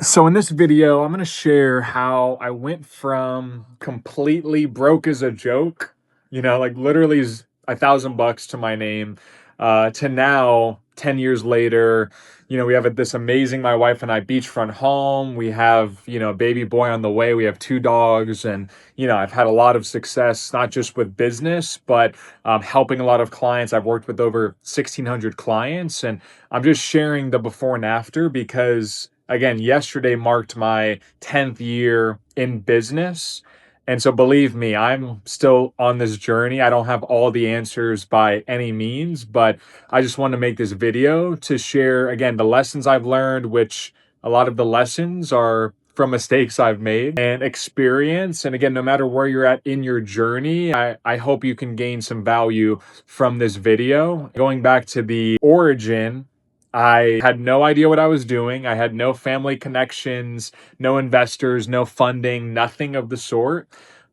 So in this video, I'm going to share how I went from completely broke as a joke, like literally $1,000 to my name, to now 10 years later, we have this amazing, my wife and I, beachfront home. We have, a baby boy on the way. We have two dogs, and, I've had a lot of success, not just with business, but helping a lot of clients. I've worked with over 1,600 clients, and I'm just sharing the before and after because, again, yesterday marked my 10th year in business. And so, believe me, I'm still on this journey. I don't have all the answers by any means, but I just want to make this video to share, again, the lessons I've learned, which a lot of the lessons are from mistakes I've made and experience. And again, no matter where you're at in your journey, I hope you can gain some value from this video. Going back to the origin, I had no idea what I was doing. I had no family connections, no investors, no funding, nothing of the sort.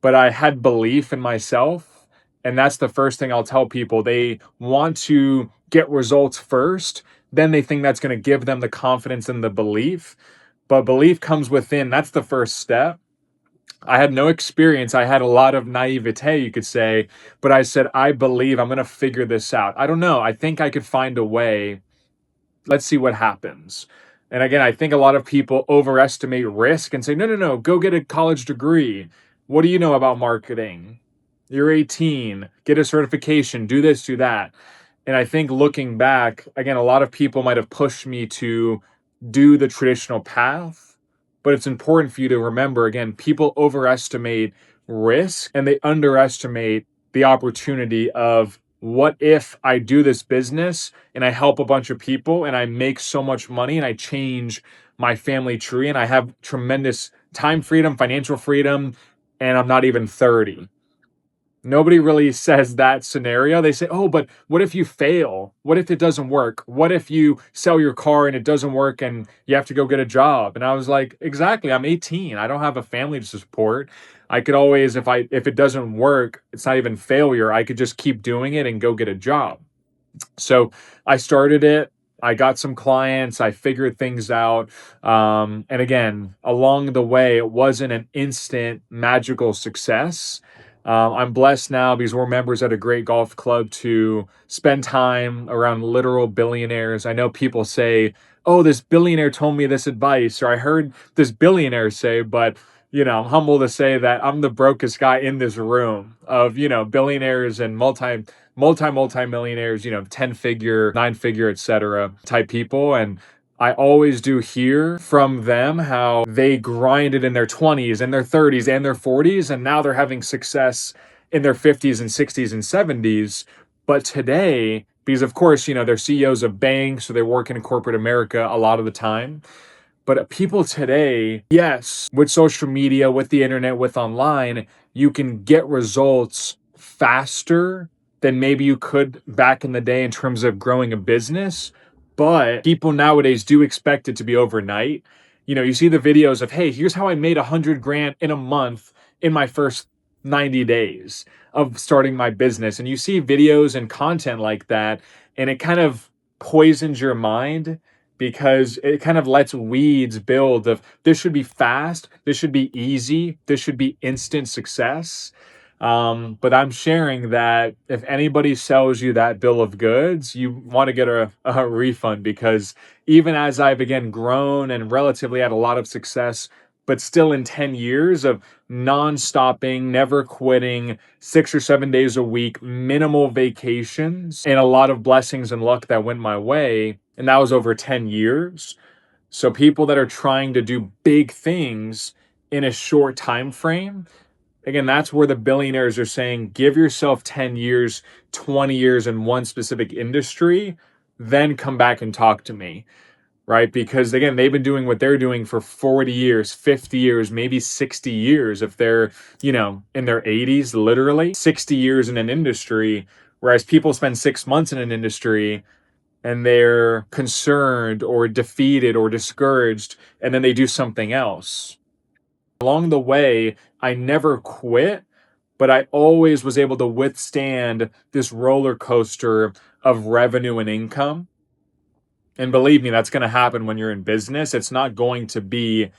But I had belief in myself. And that's the first thing I'll tell people. They want to get results first, then they think that's going to give them the confidence and the belief. But belief comes within. That's the first step. I had no experience. I had a lot of naivete, you could say, but I said, I believe I'm going to figure this out. I don't know. I think I could find a way. Let's see what happens. And again, I think a lot of people overestimate risk and say, no, no, no, go get a college degree. What do you know about marketing? You're 18, get a certification, do this, do that. And I think looking back, again, a lot of people might have pushed me to do the traditional path, but it's important for you to remember, again, people overestimate risk and they underestimate the opportunity of what if I do this business and I help a bunch of people and I make so much money and I change my family tree and I have tremendous time freedom, financial freedom, and I'm not even 30. Nobody really says that scenario. They say, oh, but what if you fail? What if it doesn't work? What if you sell your car and it doesn't work and you have to go get a job? And I was like, exactly. I'm 18. I don't have a family to support. I could always, if it doesn't work, it's not even failure. I could just keep doing it and go get a job. So I started it. I got some clients. I figured things out. And again, along the way, it wasn't an instant magical success. I'm blessed now because we're members at a great golf club to spend time around literal billionaires. I know people say, oh, this billionaire told me this advice, or I heard this billionaire say, but I'm humble to say that I'm the brokest guy in this room of, billionaires and multi-millionaires, 10 figure, 9 figure, etc. type people. And I always do hear from them how they grinded in their 20s and their 30s and their 40s, and now they're having success in their 50s and 60s and 70s. But today, because of course, they're CEOs of banks, so they work in corporate America a lot of the time. But people today, yes, with social media, with the internet, with online, you can get results faster than maybe you could back in the day in terms of growing a business. But people nowadays do expect it to be overnight. You see the videos of, hey, here's how I made 100 grand in a month in my first 90 days of starting my business. And you see videos and content like that, and it kind of poisons your mind because it kind of lets weeds build of this should be fast, this should be easy, this should be instant success. But I'm sharing that if anybody sells you that bill of goods, you want to get a refund, because even as I've again grown and relatively had a lot of success, but still in 10 years of non-stopping, never quitting, 6 or 7 days a week, minimal vacations, and a lot of blessings and luck that went my way. And that was over 10 years. So people that are trying to do big things in a short time frame, again, that's where the billionaires are saying, give yourself 10 years, 20 years in one specific industry, then come back and talk to me, right? Because again, they've been doing what they're doing for 40 years, 50 years, maybe 60 years. If they're, in their 80s, literally 60 years in an industry, whereas people spend 6 months in an industry and they're concerned or defeated or discouraged, and then they do something else. Along the way, I never quit, but I always was able to withstand this roller coaster of revenue and income. And believe me, that's going to happen when you're in business. It's not going to be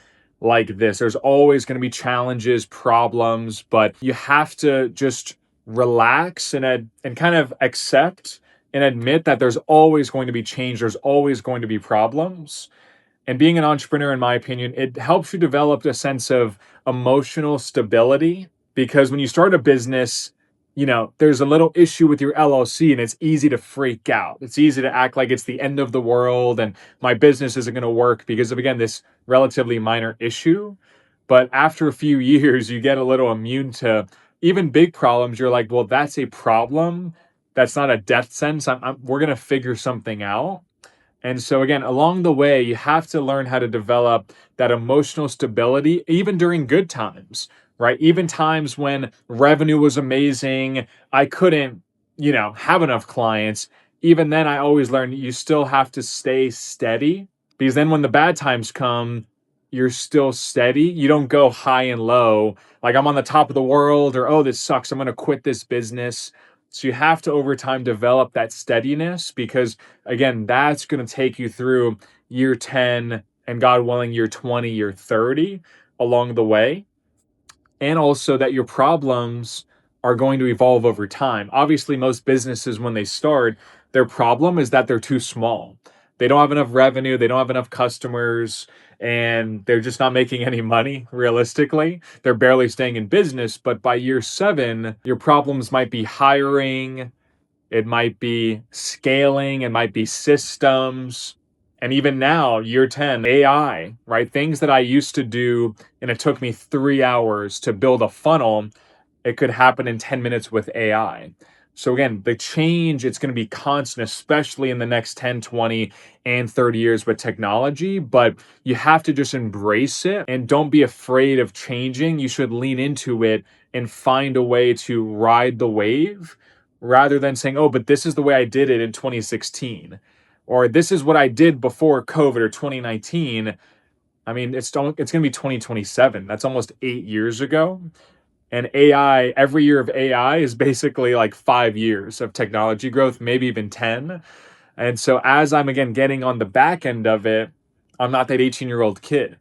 like this. There's always going to be challenges, problems, but you have to just relax and kind of accept and admit that there's always going to be change. There's always going to be problems. And being an entrepreneur, in my opinion, it helps you develop a sense of emotional stability, because when you start a business, there's a little issue with your LLC and it's easy to freak out. It's easy to act like it's the end of the world and my business isn't going to work because of, again, this relatively minor issue. But after a few years, you get a little immune to even big problems. You're like, well, that's a problem. That's not a death sentence. We're going to figure something out. And so, again, along the way, you have to learn how to develop that emotional stability, even during good times, right? Even times when revenue was amazing, I couldn't, have enough clients. Even then, I always learned you still have to stay steady, because then when the bad times come, you're still steady. You don't go high and low, like I'm on the top of the world, or, oh, this sucks, I'm going to quit this business. So you have to over time develop that steadiness, because again, that's going to take you through year 10 and, God willing, year 20, year 30 along the way. And also that your problems are going to evolve over time. Obviously, most businesses, when they start, their problem is that they're too small. They don't have enough revenue, they don't have enough customers, and they're just not making any money realistically. They're barely staying in business. But by year 7, your problems might be hiring, it might be scaling, it might be systems. And even now, year 10, AI, right? Things that I used to do and it took me 3 hours to build a funnel, it could happen in 10 minutes with AI. So again, the change, it's going to be constant, especially in the next 10, 20, and 30 years with technology. But you have to just embrace it and don't be afraid of changing. You should lean into it and find a way to ride the wave, rather than saying, oh, but this is the way I did it in 2016, or this is what I did before COVID or 2019. I mean, it's going to be 2027. That's almost 8 years ago. And AI, every year of AI is basically like 5 years of technology growth, maybe even 10. And so as I'm, again, getting on the back end of it, I'm not that 18-year-old kid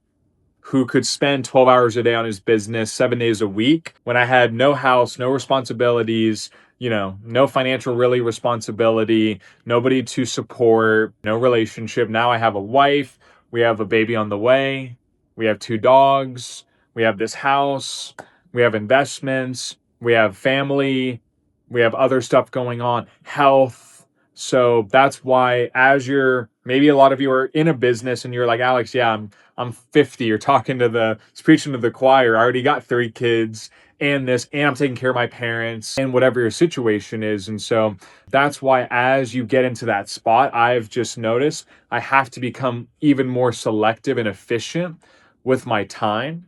who could spend 12 hours a day on his business 7 days a week when I had no house, no responsibilities, no financial really responsibility, nobody to support, no relationship. Now I have a wife, we have a baby on the way, we have 2 dogs, we have this house, we have investments, we have family, we have other stuff going on, health. So that's why, as you're, maybe a lot of you are in a business and you're like, Alex, yeah, I'm 50. You're talking to preaching to the choir. I already got 3 kids and this, and I'm taking care of my parents, and whatever your situation is. And so that's why, as you get into that spot, I've just noticed I have to become even more selective and efficient with my time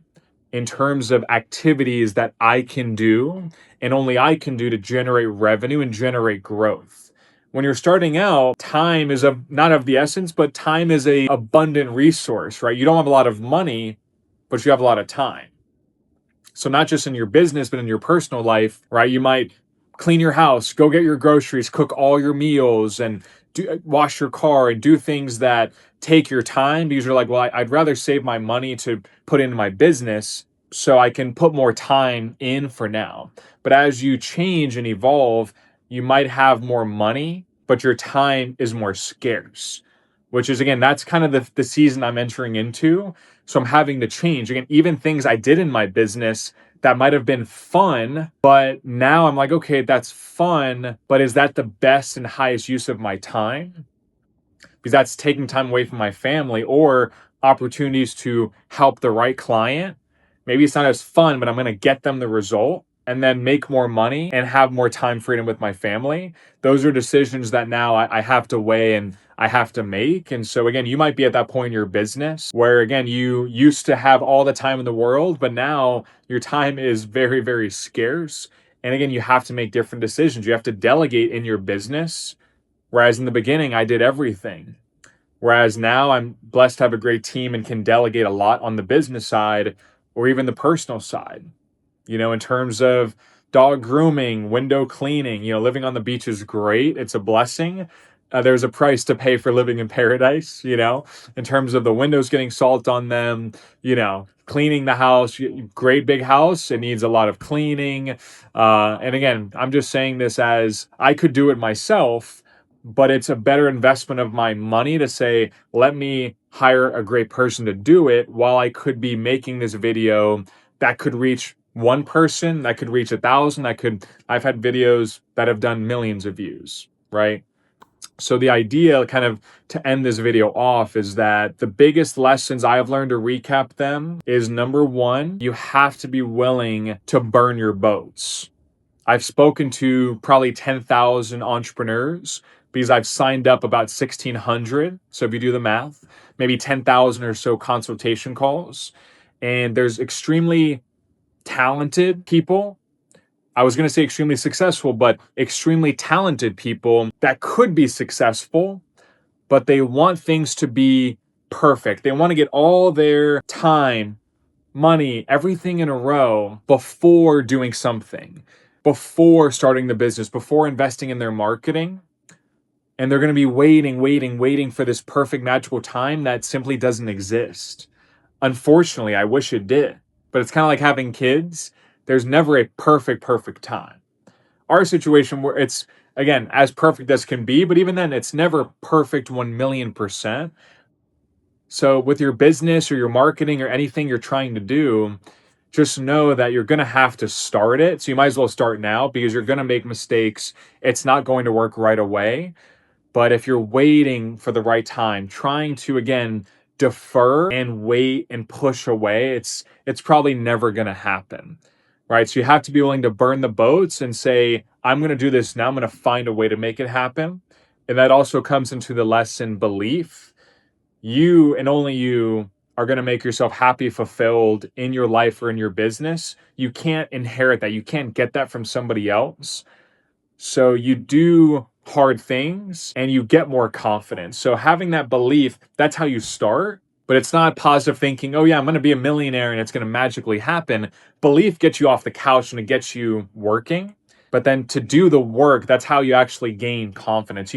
in terms of activities that I can do and only I can do to generate revenue and generate growth. When you're starting out, time is not of the essence, but time is a abundant resource, right? You don't have a lot of money, but you have a lot of time. So not just in your business, but in your personal life, right? You might clean your house, go get your groceries, cook all your meals, and wash your car and do things that take your time, because you're like, well, I'd rather save my money to put into my business so I can put more time in for now. But as you change and evolve, you might have more money, but your time is more scarce, which is, again, that's kind of the season I'm entering into. So I'm having to change. Again, even things I did in my business that might have been fun, but now I'm like, okay, that's fun, but is that the best and highest use of my time? Because that's taking time away from my family or opportunities to help the right client. Maybe it's not as fun, but I'm going to get them the result and then make more money and have more time freedom with my family. Those are decisions that now I have to weigh and I have to make. And so, again, you might be at that point in your business where, again, you used to have all the time in the world, but now your time is very, very scarce. And again, you have to make different decisions. You have to delegate in your business. Whereas in the beginning, I did everything. Whereas now I'm blessed to have a great team and can delegate a lot on the business side or even the personal side. In terms of dog grooming, window cleaning, living on the beach is great. It's a blessing. there's a price to pay for living in paradise, in terms of the windows getting salt on them, cleaning the house. Great big house, it needs a lot of cleaning. And again, I'm just saying this as I could do it myself, but it's a better investment of my money to say, let me hire a great person to do it while I could be making this video that could reach one person, that could reach 1,000, I've had videos that have done millions of views, right? So the idea, kind of to end this video off, is that the biggest lessons I've learned, to recap them, is number one, you have to be willing to burn your boats. I've spoken to probably 10,000 entrepreneurs because I've signed up about 1,600. So if you do the math, maybe 10,000 or so consultation calls. And there's extremely talented people. I was going to say extremely successful, but extremely talented people that could be successful, but they want things to be perfect. They want to get all their time, money, everything in a row before doing something, before starting the business, before investing in their marketing. And they're going to be waiting for this perfect magical time that simply doesn't exist. Unfortunately, I wish it did, but it's kind of like having kids. There's never a perfect time. Our situation, where it's, again, as perfect as can be, but even then, it's never perfect 1,000,000%. So with your business or your marketing or anything you're trying to do, just know that you're going to have to start it. So you might as well start now, because you're going to make mistakes. It's not going to work right away. But if you're waiting for the right time, trying to, again, defer and wait and push away, it's probably never going to happen, right? So you have to be willing to burn the boats and say, I'm going to do this now. I'm going to find a way to make it happen. And that also comes into the lesson belief. You and only you are going to make yourself happy, fulfilled in your life or in your business. You can't inherit that. You can't get that from somebody else. So you do hard things and you get more confidence. So having that belief, that's how you start. But it's not positive thinking, oh yeah, I'm going to be a millionaire and it's going to magically happen. Belief gets you off the couch and it gets you working. But then to do the work, that's how you actually gain confidence.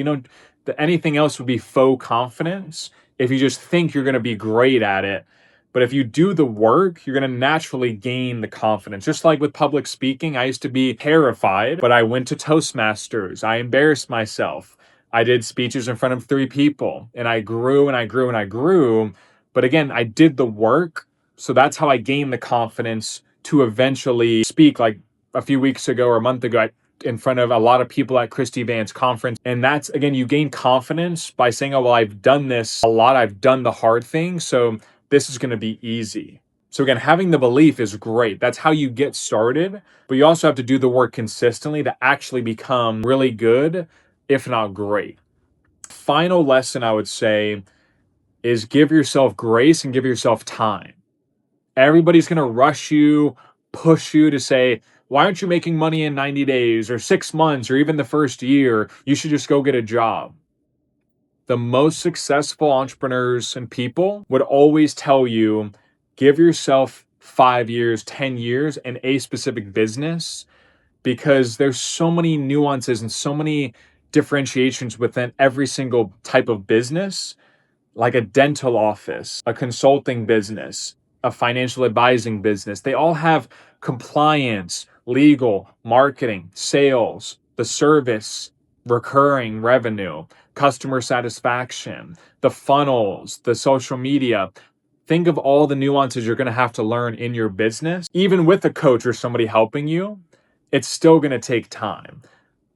Anything else would be faux confidence if you just think you're going to be great at it. But if you do the work, you're going to naturally gain the confidence. Just like with public speaking, I used to be terrified, but I went to Toastmasters. I embarrassed myself. I did speeches in front of 3 people, and I grew and I grew and I grew. But again, I did the work. So that's how I gained the confidence to eventually speak, like a few weeks ago or a month ago, in front of a lot of people at Christy Van's conference. And that's, again, you gain confidence by saying, oh, well, I've done this a lot. I've done the hard thing. So this is going to be easy. So again, having the belief is great. That's how you get started. But you also have to do the work consistently to actually become really good, if not great. Final lesson I would say is give yourself grace and give yourself time. Everybody's going to rush you, push you to say, why aren't you making money in 90 days or 6 months or even the first year? You should just go get a job. The most successful entrepreneurs and people would always tell you, give yourself 5 years, 10 years in a specific business, because there's so many nuances and so many differentiations within every single type of business, like a dental office, a consulting business, a financial advising business. They all have compliance, legal, marketing, sales, the service, recurring revenue, customer satisfaction, the funnels, the social media. Think of all the nuances you're going to have to learn in your business. Even with a coach or somebody helping you, it's still going to take time.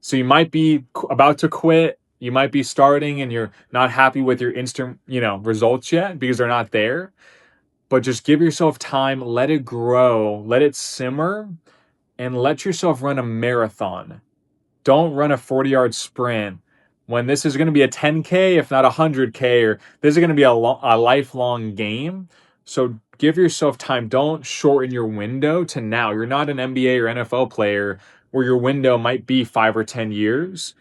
So you might be about to quit. You might be starting and you're not happy with your instant, results yet because they're not there. But just give yourself time, let it grow, let it simmer, and let yourself run a marathon. Don't run a 40-yard sprint when this is going to be a 10K, if not 100K, or this is going to be a lifelong game. So give yourself time. Don't shorten your window to now. You're not an NBA or NFL player where your window might be 5 or 10 years.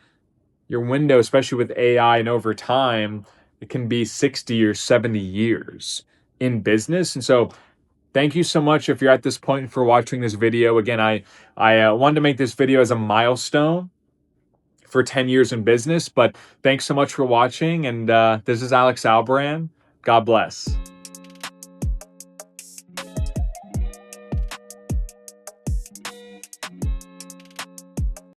Your window, especially with AI and over time, it can be 60 or 70 years in business. And so thank you so much if you're at this point for watching this video. Again, I wanted to make this video as a milestone for 10 years in business. But thanks so much for watching. And this is Alex Albrand. God bless.